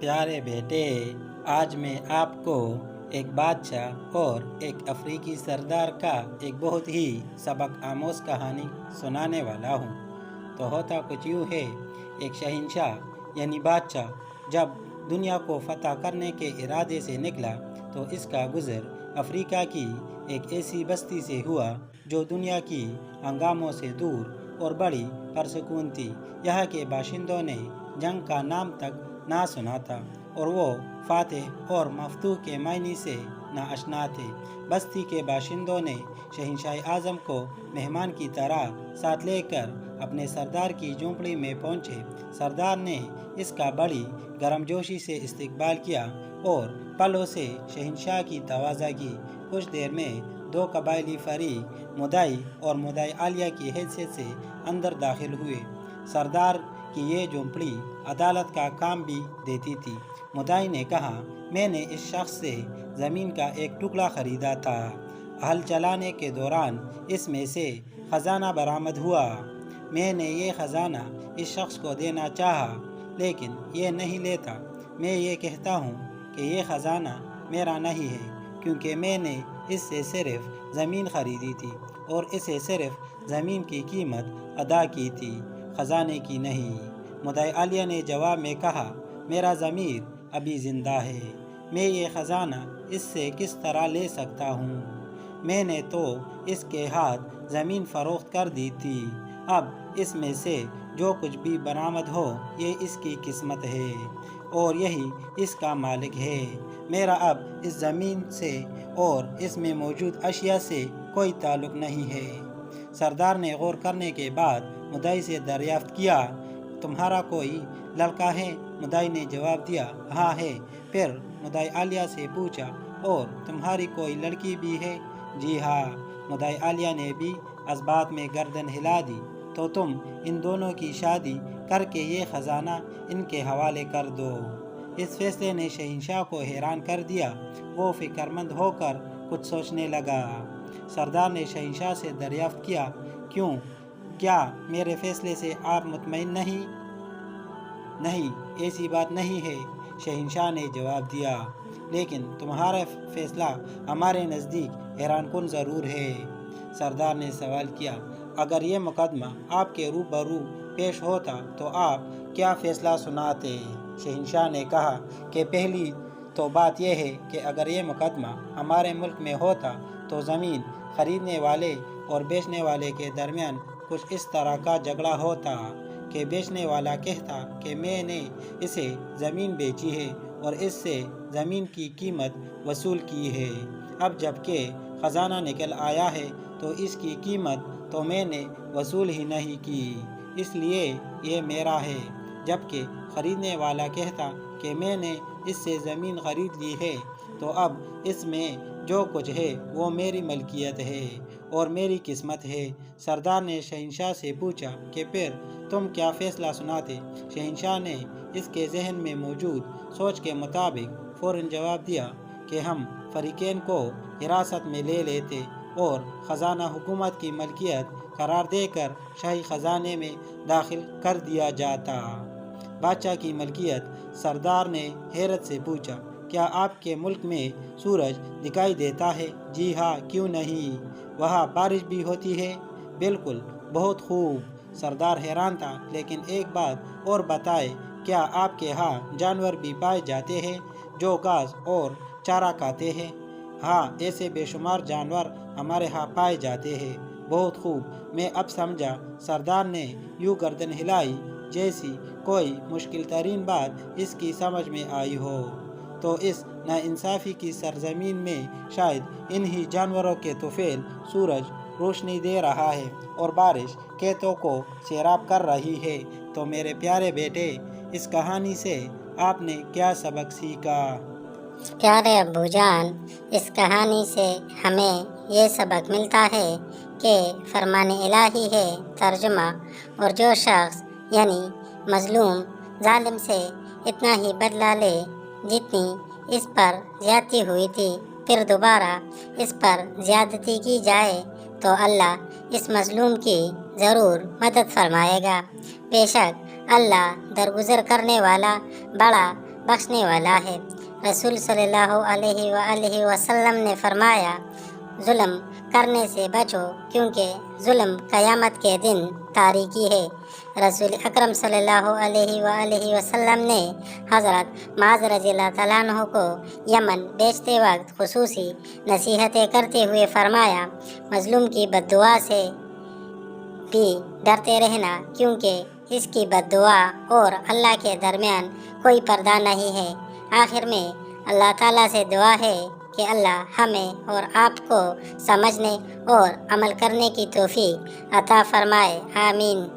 پیارے بیٹے، آج میں آپ کو ایک بادشاہ اور ایک افریقی سردار کا ایک بہت ہی سبق آموز کہانی سنانے والا ہوں۔ تو ہوتا کچھ یوں ہے، ایک شہنشاہ یعنی بادشاہ جب دنیا کو فتح کرنے کے ارادے سے نکلا تو اس کا گزر افریقہ کی ایک ایسی بستی سے ہوا جو دنیا کی ہنگاموں سے دور اور بڑی پرسکون تھی۔ یہاں کے باشندوں نے جنگ کا نام تک نہ سنا تھا اور وہ فاتح اور مفتوح کے معنی سے ناآشنا تھے۔ بستی کے باشندوں نے شہنشاہ اعظم کو مہمان کی طرح ساتھ لے کر اپنے سردار کی جھونپڑی میں پہنچے۔ سردار نے اس کا بڑی گرمجوشی سے استقبال کیا اور پلوں سے شہنشاہ کی تواضع کی۔ کچھ دیر میں دو قبائلی فریق مدعی اور مدعی عالیہ کی حیثیت سے اندر داخل ہوئے۔ سردار کی یہ جھونپڑی عدالت کا کام بھی دیتی تھی۔ مدعی نے کہا، میں نے اس شخص سے زمین کا ایک ٹکڑا خریدا تھا۔ ہل چلانے کے دوران اس میں سے خزانہ برآمد ہوا۔ میں نے یہ خزانہ اس شخص کو دینا چاہا لیکن یہ نہیں لیتا۔ میں یہ کہتا ہوں کہ یہ خزانہ میرا نہیں ہے کیونکہ میں نے اس سے صرف زمین خریدی تھی اور اسے صرف زمین کی قیمت ادا کی تھی، خزانے کی نہیں۔ مدعی عالیہ نے جواب میں کہا، میرا ضمیر ابھی زندہ ہے، میں یہ خزانہ اس سے کس طرح لے سکتا ہوں؟ میں نے تو اس کے ہاتھ زمین فروخت کر دی تھی، اب اس میں سے جو کچھ بھی برآمد ہو یہ اس کی قسمت ہے اور یہی اس کا مالک ہے۔ میرا اب اس زمین سے اور اس میں موجود اشیاء سے کوئی تعلق نہیں ہے۔ سردار نے غور کرنے کے بعد مدعی سے دریافت کیا، تمہارا کوئی لڑکا ہے؟ مدعی نے جواب دیا، ہاں ہے۔ پھر مدعی عالیہ سے پوچھا، اور تمہاری کوئی لڑکی بھی ہے؟ جی ہاں۔ مدعی عالیہ نے بھی اس بات میں گردن ہلا دی، تو تم ان دونوں کی شادی کر کے یہ خزانہ ان کے حوالے کر دو۔ اس فیصلے نے شہنشاہ کو حیران کر دیا۔ وہ فکر مند ہو کر کچھ سوچنے لگا۔ سردار نے شہنشاہ سے دریافت کیا، کیا میرے فیصلے سے آپ مطمئن نہیں؟ نہیں، ایسی بات نہیں ہے، شہنشاہ نے جواب دیا، لیکن تمہارا فیصلہ ہمارے نزدیک حیران کن ضرور ہے۔ سردار نے سوال کیا، اگر یہ مقدمہ آپ کے روبرو پیش ہوتا تو آپ کیا فیصلہ سناتے؟ شہنشاہ نے کہا کہ پہلی تو بات یہ ہے کہ اگر یہ مقدمہ ہمارے ملک میں ہوتا تو زمین خریدنے والے اور بیچنے والے کے درمیان کچھ اس طرح کا جھگڑا ہوتا کہ بیچنے والا کہتا کہ میں نے اسے زمین بیچی ہے اور اس سے زمین کی قیمت وصول کی ہے، اب جب کہ خزانہ نکل آیا ہے تو اس کی قیمت تو میں نے وصول ہی نہیں کی، اس لیے یہ میرا ہے، جبکہ خریدنے والا کہتا کہ میں نے اس سے زمین خرید لی ہے تو اب اس میں جو کچھ ہے وہ میری ملکیت ہے اور میری قسمت ہے۔ سردار نے شہنشاہ سے پوچھا کہ پھر تم کیا فیصلہ سناتے؟ شہنشاہ نے اس کے ذہن میں موجود سوچ کے مطابق فوراً جواب دیا کہ ہم فریقین کو حراست میں لے لیتے اور خزانہ حکومت کی ملکیت قرار دے کر شاہی خزانے میں داخل کر دیا جاتا۔ بادشاہ کی ملکیت؟ سردار نے حیرت سے پوچھا، کیا آپ کے ملک میں سورج دکھائی دیتا ہے؟ جی ہاں، کیوں نہیں؟ وہاں بارش بھی ہوتی ہے؟ بالکل، بہت خوب۔ سردار حیران تھا، لیکن ایک بات اور بتائے، کیا آپ کے ہاں جانور بھی پائے جاتے ہیں جو گھاس اور چارہ کھاتے ہیں؟ ہاں، ایسے بے شمار جانور ہمارے ہاں پائے جاتے ہیں۔ بہت خوب، میں اب سمجھا۔ سردار نے یوں گردن ہلائی جیسی کوئی مشکل ترین بات اس کی سمجھ میں آئی ہو۔ تو اس ناانصافی کی سرزمین میں شاید انہی جانوروں کے طفیل سورج روشنی دے رہا ہے اور بارش کھیتوں کو سیراب کر رہی ہے۔ تو میرے پیارے بیٹے، اس کہانی سے آپ نے کیا سبق سیکھا؟ پیارے ابو جان، اس کہانی سے ہمیں یہ سبق ملتا ہے کہ فرمان الہی ہے ترجمہ، اور جو شخص یعنی مظلوم ظالم سے اتنا ہی بدلہ لے جتنی اس پر زیادتی ہوئی تھی، پھر دوبارہ اس پر زیادتی کی جائے تو اللہ اس مظلوم کی ضرور مدد فرمائے گا۔ بے شک اللہ درگزر کرنے والا بڑا بخشنے والا ہے۔ رسول صلی اللہ علیہ وآلہ وسلم نے فرمایا، ظلم کرنے سے بچو کیونکہ ظلم قیامت کے دن تاریکی ہے۔ رسول اکرم صلی اللہ علیہ وآلہ وسلم نے حضرت معاذ رضی اللہ تعالیٰ عنہ کو یمن بیچتے وقت خصوصی نصیحتیں کرتے ہوئے فرمایا، مظلوم کی بد دعا سے بھی ڈرتے رہنا کیونکہ اس کی بد دعا اور اللہ کے درمیان کوئی پردہ نہیں ہے۔ آخر میں اللہ تعالیٰ سے دعا ہے کہ اللہ ہمیں اور آپ کو سمجھنے اور عمل کرنے کی توفیق عطا فرمائے، آمین۔